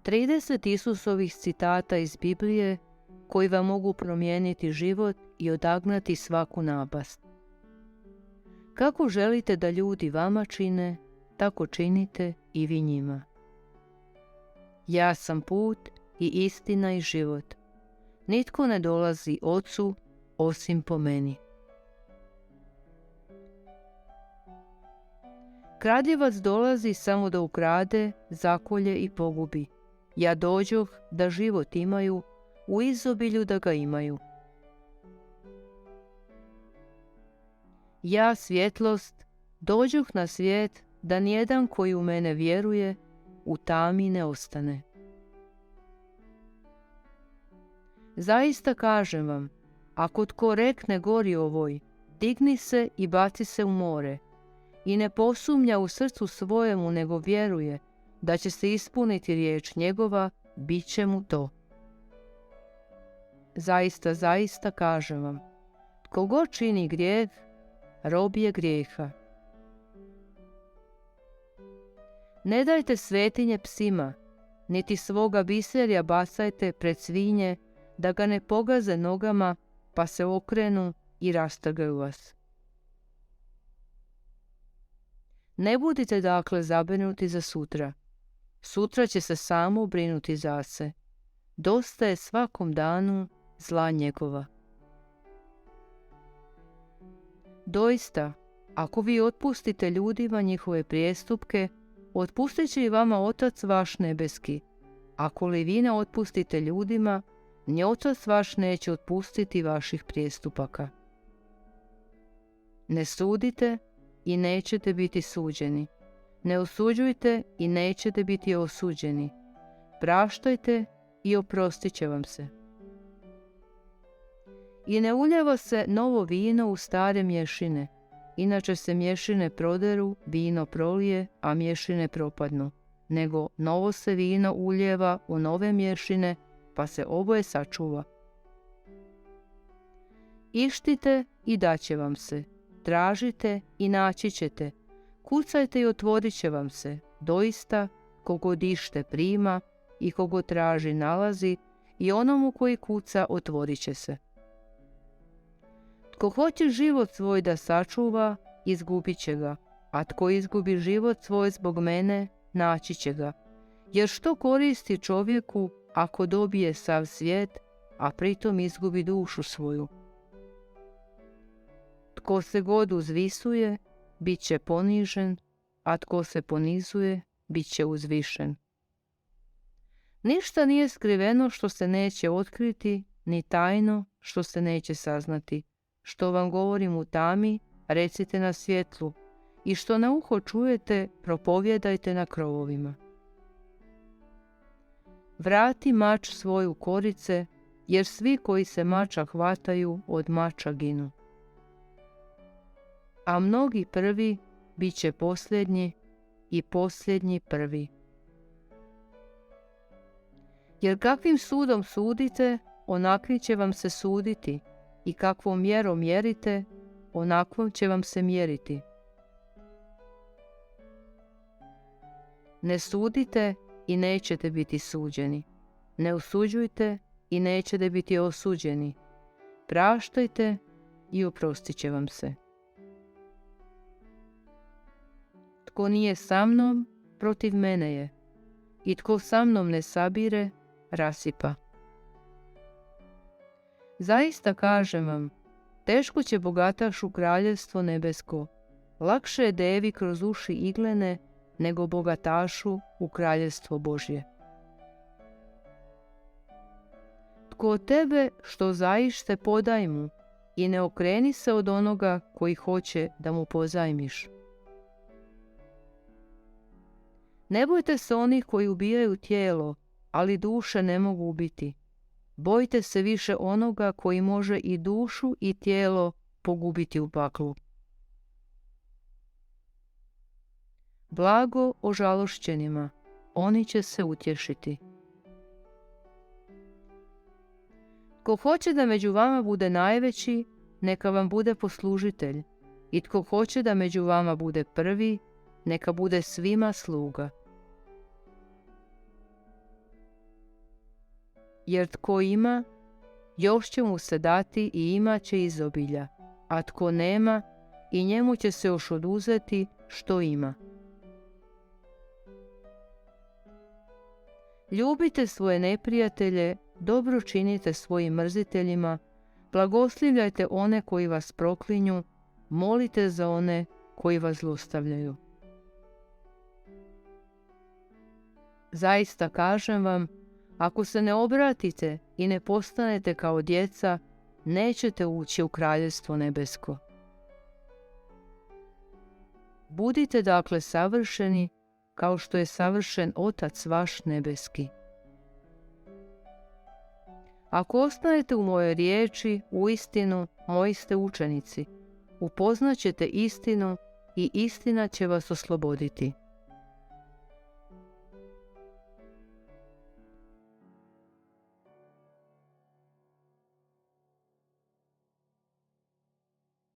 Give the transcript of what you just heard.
30 Isusovih citata iz Biblije koji vam mogu promijeniti život i odagnati svaku napast. Kako želite da ljudi vama čine, tako činite i vi njima. Ja sam put i istina i život. Nitko ne dolazi Ocu osim po meni. Kradljivac dolazi samo da ukrade, zakolje i pogubi. Ja dođoh da život imaju, u izobilju da ga imaju. Ja, svjetlost, dođoh na svijet da nijedan koji u mene vjeruje u tami ne ostane. Zaista kažem vam, ako tko rekne gori ovoj, digni se i baci se u more, i ne posumnja u srcu svojemu, nego vjeruje da će se ispuniti riječ njegova, bit će mu to. Zaista, zaista kažem vam, tko god čini grijeh, rob je grijeha. Ne dajte svetinje psima, niti svoga biserja bacajte pred svinje, da ga ne pogaze nogama, pa se okrenu i rastrgaju vas. Ne budite dakle zabrinuti za sutra. Sutra će se samo brinuti za se. Dosta je svakom danu zla njegova. Doista, ako vi otpustite ljudima njihove prijestupke, otpustit će i vama Otac vaš nebeski. Ako li vi ne otpustite ljudima, ni Otac vaš neće otpustiti vaših prijestupaka. Ne sudite i nećete biti suđeni. Ne osuđujte i nećete biti osuđeni. Praštajte i oprostit će vam se. I ne uljeva se novo vino u stare mješine, inače se mješine proderu, vino prolije, a mješine propadnu, nego novo se vino uljeva u nove mješine, pa se oboje sačuva. Ištite i daće vam se, tražite i naći ćete, kucajte i otvorit će vam se. Doista, kogod ište prima i kogod traži nalazi, i onomu koji kuca otvorit će se. Tko hoće život svoj da sačuva, izgubit će ga, a tko izgubi život svoj zbog mene, naći će ga. Jer što koristi čovjeku ako dobije sav svijet, a pritom izgubi dušu svoju? Tko se god uzvisuje, bit će ponižen, a tko se ponizuje, bit će uzvišen. Ništa nije skriveno što se neće otkriti, ni tajno što se neće saznati. Što vam govorim u tami, recite na svjetlu, i što na uho čujete, propovjedajte na krovovima. Vrati mač svoj u korice, jer svi koji se mača hvataju, od mača ginu. A mnogi prvi bit će posljednji i posljednji prvi. Jer kakvim sudom sudite, onakvim će vam se suditi, i kakvom mjerom mjerite, onakvom će vam se mjeriti. Ne sudite i nećete biti suđeni. Ne osuđujte i nećete biti osuđeni. Praštajte i oprostit će vam se. Tko nije sa mnom, protiv mene je. I tko sa mnom ne sabire, rasipa. Zaista kažem vam, teško će bogataš u kraljevstvo nebesko. Lakše je devi kroz uši iglene, nego bogatašu u kraljevstvo Božje. Tko od tebe što zaište, podaj mu, i ne okreni se od onoga koji hoće da mu pozajmiš. Ne bojte se onih koji ubijaju tijelo, ali duše ne mogu ubiti. Bojte se više onoga koji može i dušu i tijelo pogubiti u paklu. Blago ožalošćenima, oni će se utješiti. Tko hoće da među vama bude najveći, neka vam bude poslužitelj, i tko hoće da među vama bude prvi, neka bude svima sluga. jer tko ima, još će mu se dati i imat će izobilja, a tko nema, i njemu će se još oduzeti što ima. Ljubite svoje neprijatelje, dobro činite svojim mrziteljima, blagoslivljajte one koji vas proklinju, molite za one koji vas zlostavljaju. Zaista kažem vam, ako se ne obratite i ne postanete kao djeca, nećete ući u kraljevstvo nebesko. Budite dakle savršeni, kao što je savršen Otac vaš nebeski. Ako ostanete u mojoj riječi, uistinu moji ste učenici, upoznaćete istinu i istina će vas osloboditi.